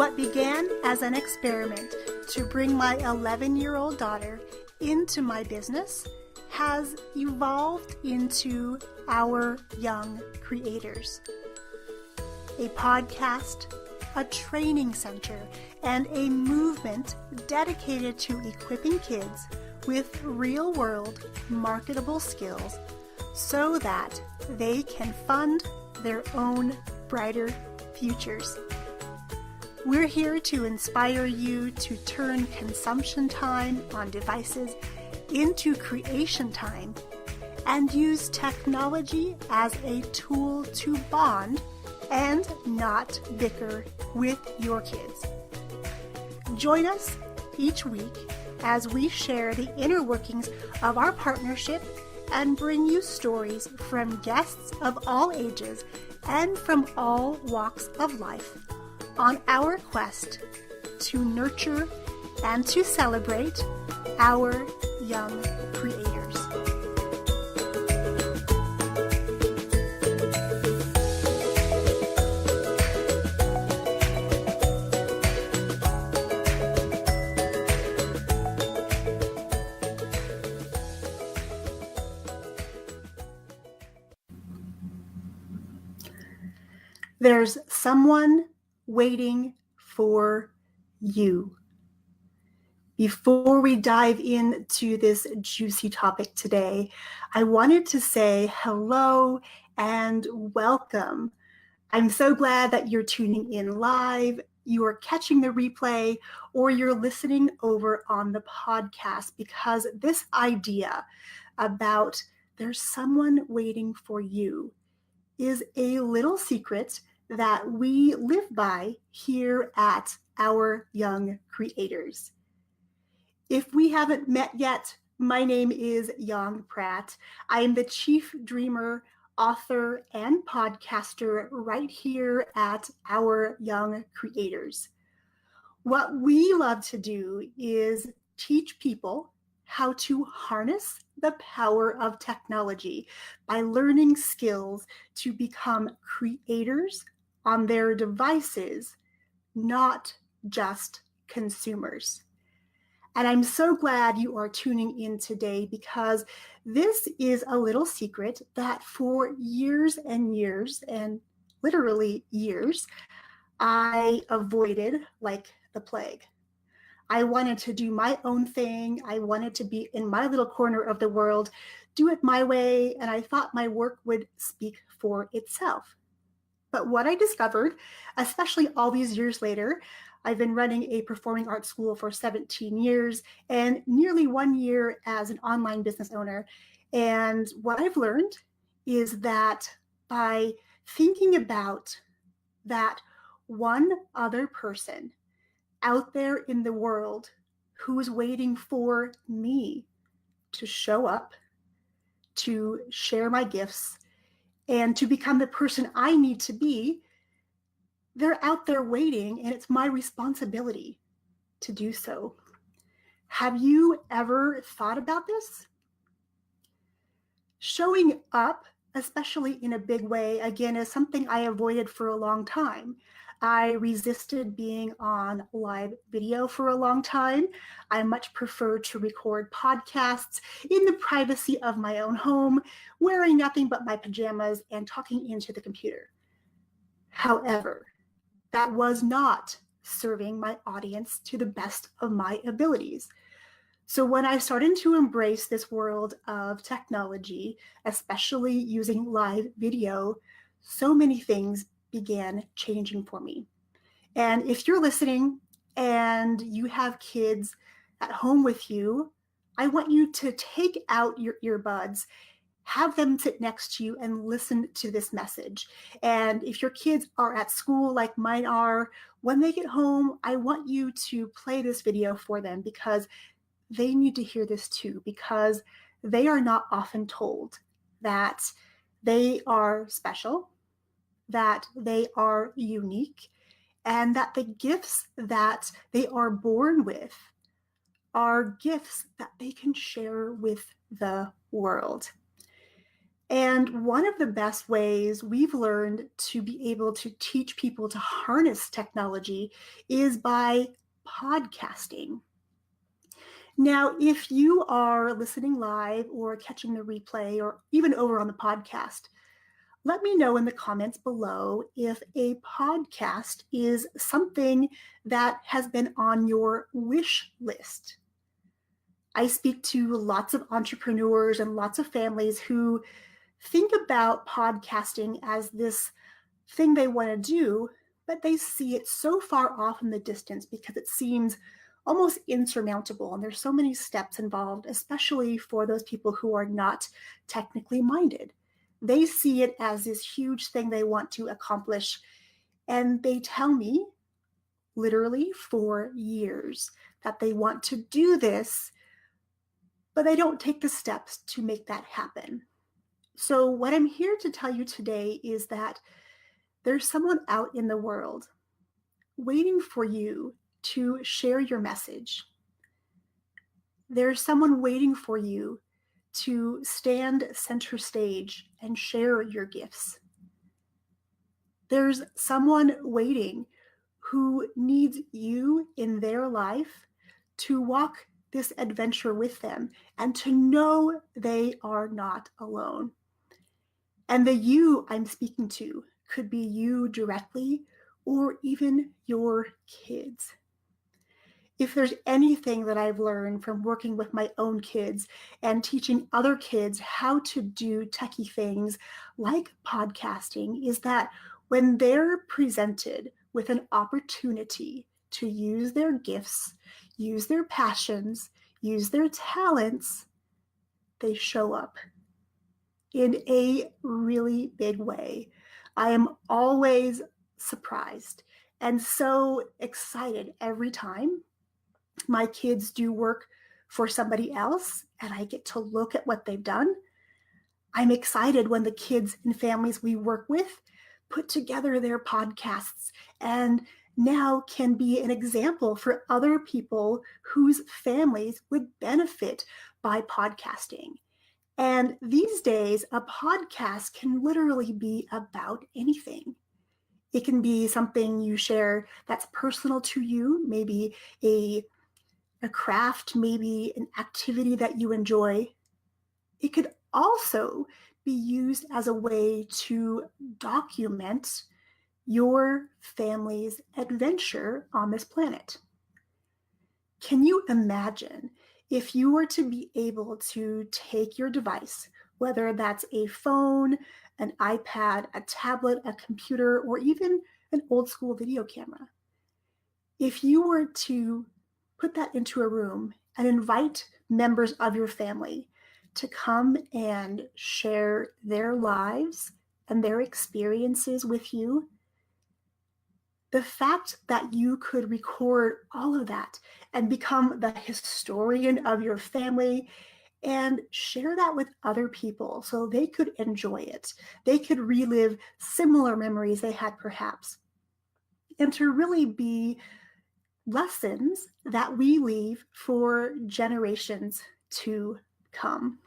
What began as an experiment to bring my 11-year-old daughter into my business has evolved into Our Young Creators, a podcast, a training center, and a movement dedicated to equipping kids with real-world marketable skills so that they can fund their own brighter futures. We're here to inspire you to turn consumption time on devices into creation time and use technology as a tool to bond and not bicker with your kids. Join us each week as we share the inner workings of our partnership and bring you stories from guests of all ages and from all walks of life on our quest to nurture and to celebrate our young creators. There's someone waiting for you. Before we dive into this juicy topic today, I wanted to say hello and welcome. I'm so glad that you're tuning in live, you are catching the replay, or you're listening over on the podcast, because this idea about there's someone waiting for you is a little secret that we live by here at Our Young Creators. If we haven't met yet, my name is Yang Pratt. I am the chief dreamer, author, and podcaster right here at Our Young Creators. What we love to do is teach people how to harness the power of technology by learning skills to become creators on their devices, not just consumers. And I'm so glad you are tuning in today, because this is a little secret that for years and years, and literally years, I avoided like the plague. I wanted to do my own thing. I wanted to be in my little corner of the world, do it my way, and I thought my work would speak for itself. But what I discovered, especially all these years later, I've been running a performing arts school for 17 years and nearly 1 year as an online business owner. And what I've learned is that by thinking about that one other person out there in the world who is waiting for me to show up, to share my gifts, and to become the person I need to be, they're out there waiting, and it's my responsibility to do so. Have you ever thought about this? Showing up, especially in a big way, again, is something I avoided for a long time. I resisted being on live video for a long time. I much prefer to record podcasts in the privacy of my own home, wearing nothing but my pajamas and talking into the computer. However, that was not serving my audience to the best of my abilities. So when I started to embrace this world of technology, especially using live video, so many things began changing for me. And if you're listening and you have kids at home with you, I want you to take out your earbuds, have them sit next to you and listen to this message. And if your kids are at school like mine are, when they get home, I want you to play this video for them, because they need to hear this too, because they are not often told that they are special, that they are unique, and that the gifts that they are born with are gifts that they can share with the world. And one of the best ways we've learned to be able to teach people to harness technology is by podcasting. Now, if you are listening live or catching the replay or even over on the podcast, let me know in the comments below if a podcast is something that has been on your wish list. I speak to lots of entrepreneurs and lots of families who think about podcasting as this thing they want to do, but they see it so far off in the distance because it seems almost insurmountable. And there's so many steps involved, especially for those people who are not technically minded. They see it as this huge thing they want to accomplish. And they tell me, literally for years, that they want to do this, but they don't take the steps to make that happen. So what I'm here to tell you today is that there's someone out in the world waiting for you to share your message. There's someone waiting for you to stand center stage and share your gifts. There's someone waiting who needs you in their life to walk this adventure with them and to know they are not alone. And the you I'm speaking to could be you directly or even your kids. If there's anything that I've learned from working with my own kids and teaching other kids how to do techie things like podcasting, is that when they're presented with an opportunity to use their gifts, use their passions, use their talents, they show up in a really big way. I am always surprised and so excited every time my kids do work for somebody else and I get to look at what they've done. I'm excited when the kids and families we work with put together their podcasts and now can be an example for other people whose families would benefit by podcasting. And these days, a podcast can literally be about anything. It can be something you share that's personal to you, maybe a craft, maybe an activity that you enjoy. It could also be used as a way to document your family's adventure on this planet. Can you imagine if you were to be able to take your device, whether that's a phone, an iPad, a tablet, a computer, or even an old school video camera, if you were to put that into a room and invite members of your family to come and share their lives and their experiences with you, the fact that you could record all of that and become the historian of your family and share that with other people so they could enjoy it. They could relive similar memories they had perhaps. And to really be lessons that we leave for generations to come.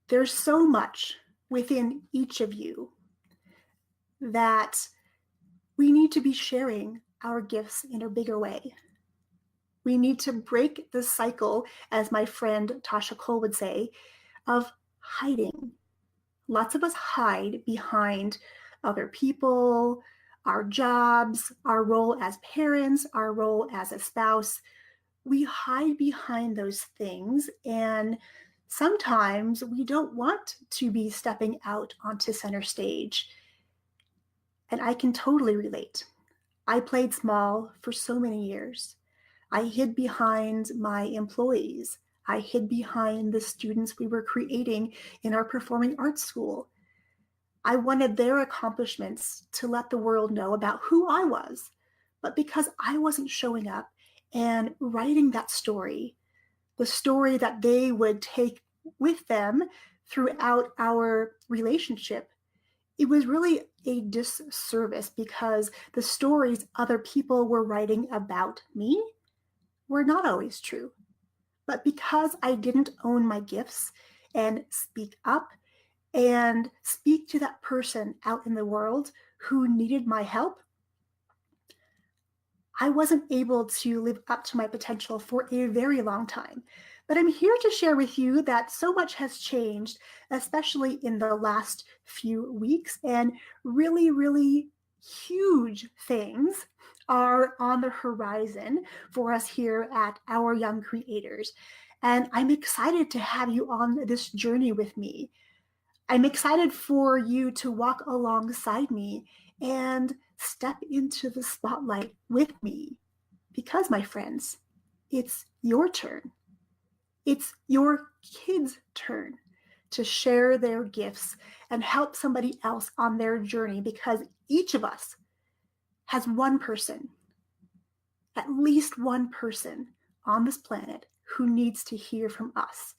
There's so much within each of you that we need to be sharing our gifts in a bigger way. We need to break the cycle, as my friend Tasha Cole would say, of hiding. Lots of us hide behind other people, our jobs, our role as parents, our role as a spouse. We hide behind those things, and sometimes we don't want to be stepping out onto center stage. And I can totally relate. I played small for so many years. I hid behind my employees. I hid behind the students we were creating in our performing arts school. I wanted their accomplishments to let the world know about who I was. But because I wasn't showing up and writing that story, the story that they would take with them throughout our relationship, it was really a disservice because the stories other people were writing about me were not always true. But because I didn't own my gifts and speak up and speak to that person out in the world who needed my help, I wasn't able to live up to my potential for a very long time. But I'm here to share with you that so much has changed, especially in the last few weeks, and really, really huge things are on the horizon for us here at Our Young Creators. And I'm excited to have you on this journey with me. I'm excited for you to walk alongside me and step into the spotlight with me. Because, my friends, it's your turn. It's your kids' turn to share their gifts and help somebody else on their journey, because each of us has one person, at least one person on this planet who needs to hear from us,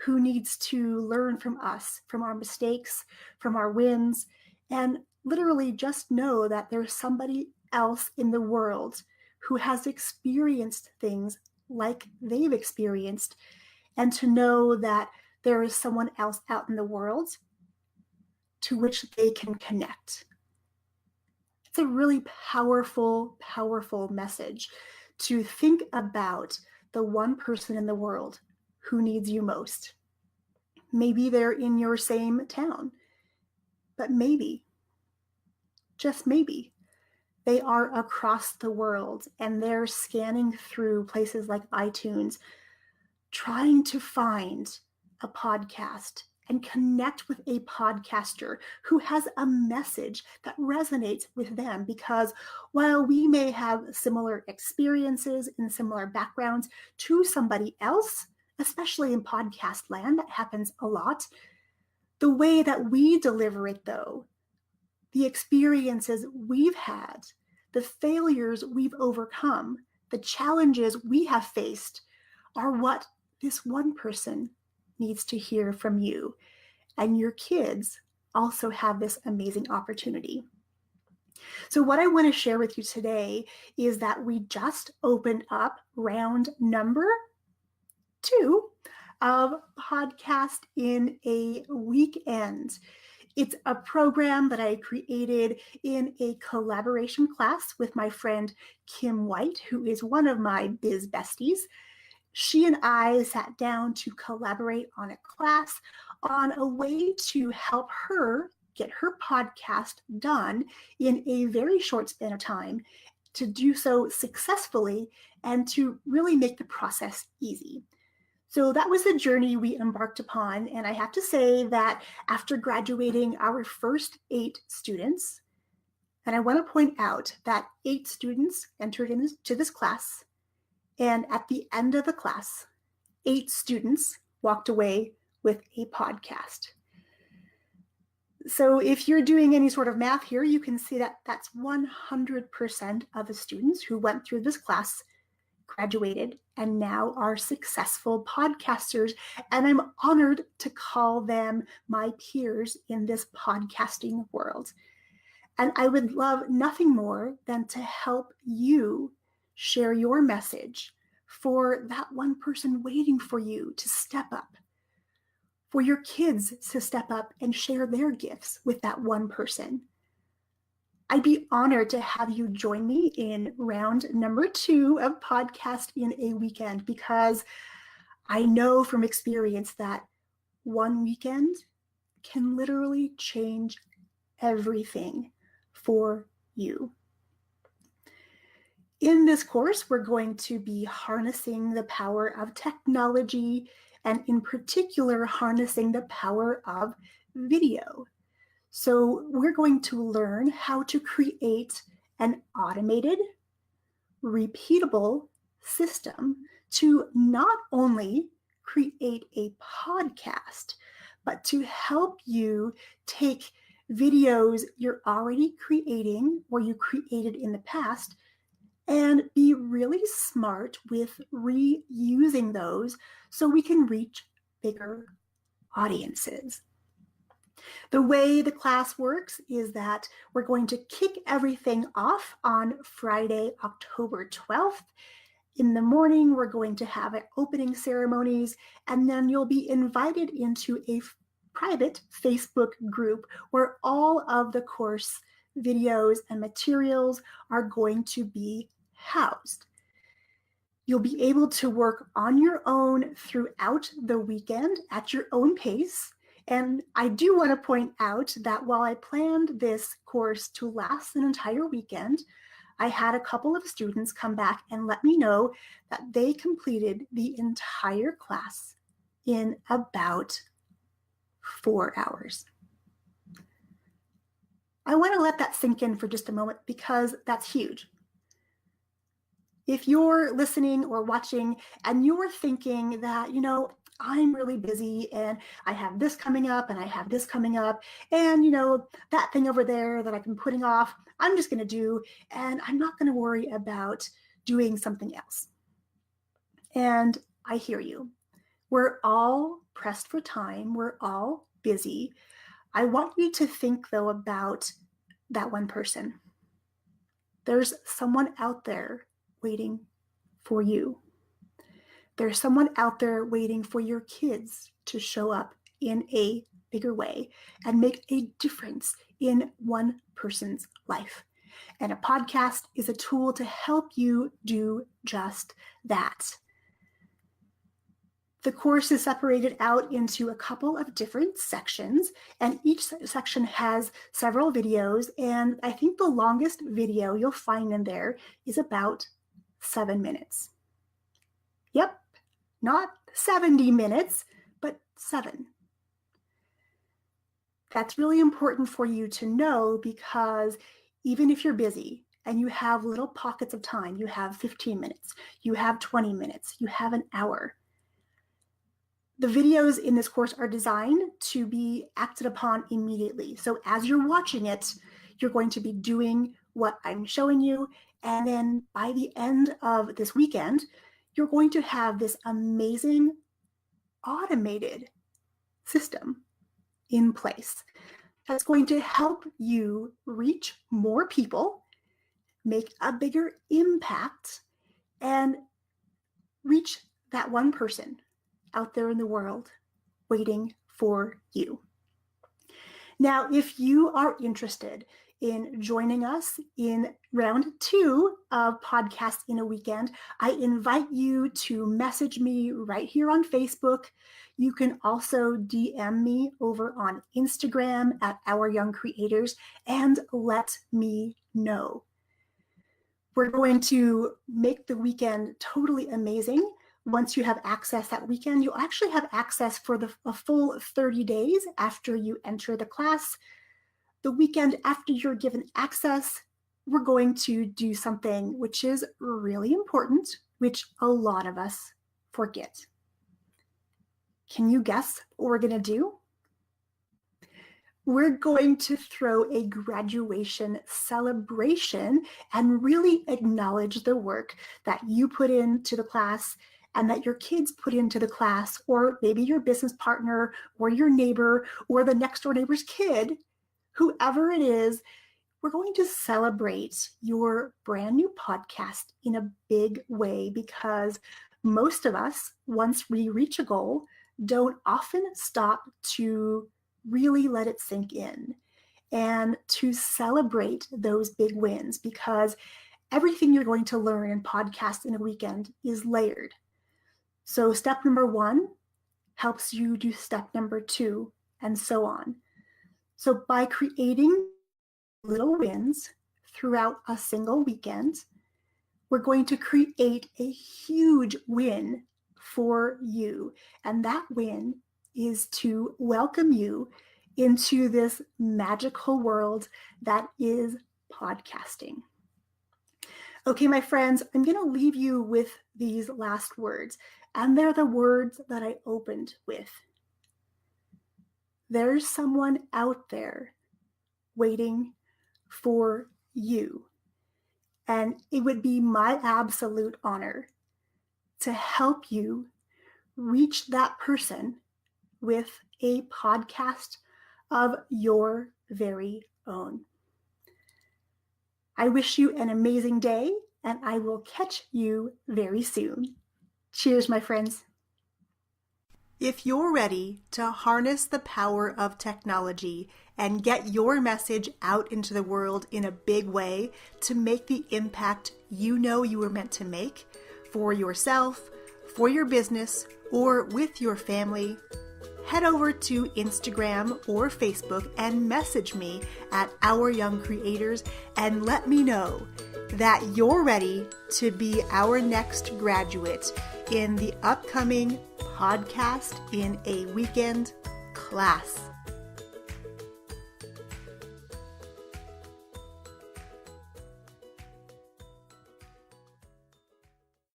who needs to learn from us, from our mistakes, from our wins, and literally just know that there's somebody else in the world who has experienced things like they've experienced, and to know that there is someone else out in the world to which they can connect. It's a really powerful, powerful message to think about the one person in the world who needs you most. Maybe they're in your same town, but maybe, just maybe, they are across the world and they're scanning through places like iTunes, trying to find a podcast and connect with a podcaster who has a message that resonates with them. Because while we may have similar experiences and similar backgrounds to somebody else, especially in podcast land, that happens a lot, the way that we deliver it, though, the experiences we've had, the failures we've overcome, the challenges we have faced are what this one person needs to hear from you. And your kids also have this amazing opportunity. So what I want to share with you today is that we just opened up round number 2 of Podcast in a Weekend. It's a program that I created in a collaboration class with my friend Kim White, who is one of my biz besties. She and I sat down to collaborate on a class on a way to help her get her podcast done in a very short span of time, to do so successfully and to really make the process easy. So that was the journey we embarked upon. And I have to say that after graduating our first 8 students, and I want to point out that 8 students entered into this class, and at the end of the class, 8 students walked away with a podcast. So if you're doing any sort of math here, you can see that that's 100% of the students who went through this class graduated and now are successful podcasters. And I'm honored to call them my peers in this podcasting world. And I would love nothing more than to help you share your message for that one person waiting for you to step up, for your kids to step up and share their gifts with that one person. I'd be honored to have you join me in round number 2 of Podcast in a Weekend, because I know from experience that one weekend can literally change everything for you. In this course, we're going to be harnessing the power of technology, and in particular, harnessing the power of video. So we're going to learn how to create an automated, repeatable system to not only create a podcast, but to help you take videos you're already creating or you created in the past and be really smart with reusing those so we can reach bigger audiences. The way the class works is that we're going to kick everything off on Friday, October 12th. In the morning, we're going to have opening ceremonies, and then you'll be invited into a private Facebook group where all of the course videos and materials are going to be housed. You'll be able to work on your own throughout the weekend at your own pace. And I do want to point out that while I planned this course to last an entire weekend, I had a couple of students come back and let me know that they completed the entire class in about 4 hours. I want to let that sink in for just a moment because that's huge. If you're listening or watching and you're thinking that, I'm really busy and I have this coming up and I have this coming up and, that thing over there that I've been putting off, I'm just going to do, and I'm not going to worry about doing something else. And I hear you. We're all pressed for time. We're all busy. I want you to think, though, about that one person. There's someone out there waiting for you. There's someone out there waiting for your kids to show up in a bigger way and make a difference in one person's life. And a podcast is a tool to help you do just that. The course is separated out into a couple of different sections, and each section has several videos, and I think the longest video you'll find in there is about 7 minutes. Yep, not 70 minutes, but 7. That's really important for you to know because even if you're busy and you have little pockets of time, you have 15 minutes, you have 20 minutes, you have an hour, the videos in this course are designed to be acted upon immediately. So as you're watching it, you're going to be doing what I'm showing you. And then by the end of this weekend, you're going to have this amazing automated system in place that's going to help you reach more people, make a bigger impact, and reach that one person out there in the world waiting for you. Now, if you are interested in joining us in round 2 of Podcast in a Weekend, I invite you to message me right here on Facebook. You can also DM me over on Instagram at Our Young Creators and let me know. We're going to make the weekend totally amazing. Once you have access that weekend, you'll actually have access for a full 30 days after you enter the class. The weekend after you're given access, we're going to do something which is really important, which a lot of us forget. Can you guess what we're going to do? We're going to throw a graduation celebration and really acknowledge the work that you put into the class and that your kids put into the class, or maybe your business partner or your neighbor or the next door neighbor's kid, whoever it is. We're going to celebrate your brand new podcast in a big way because most of us, once we reach a goal, don't often stop to really let it sink in and to celebrate those big wins, because everything you're going to learn in Podcast in a Weekend is layered. So step number 1 helps you do step number 2 and so on. So by creating little wins throughout a single weekend, we're going to create a huge win for you. And that win is to welcome you into this magical world that is podcasting. Okay, my friends, I'm going to leave you with these last words, and they're the words that I opened with. There's someone out there waiting for you, and it would be my absolute honor to help you reach that person with a podcast of your very own. I wish you an amazing day, and I will catch you very soon. Cheers, my friends. If you're ready to harness the power of technology and get your message out into the world in a big way to make the impact you know you were meant to make for yourself, for your business, or with your family, head over to Instagram or Facebook and message me at Our Young Creators and let me know that you're ready to be our next graduate in the upcoming Podcast in a Weekend class.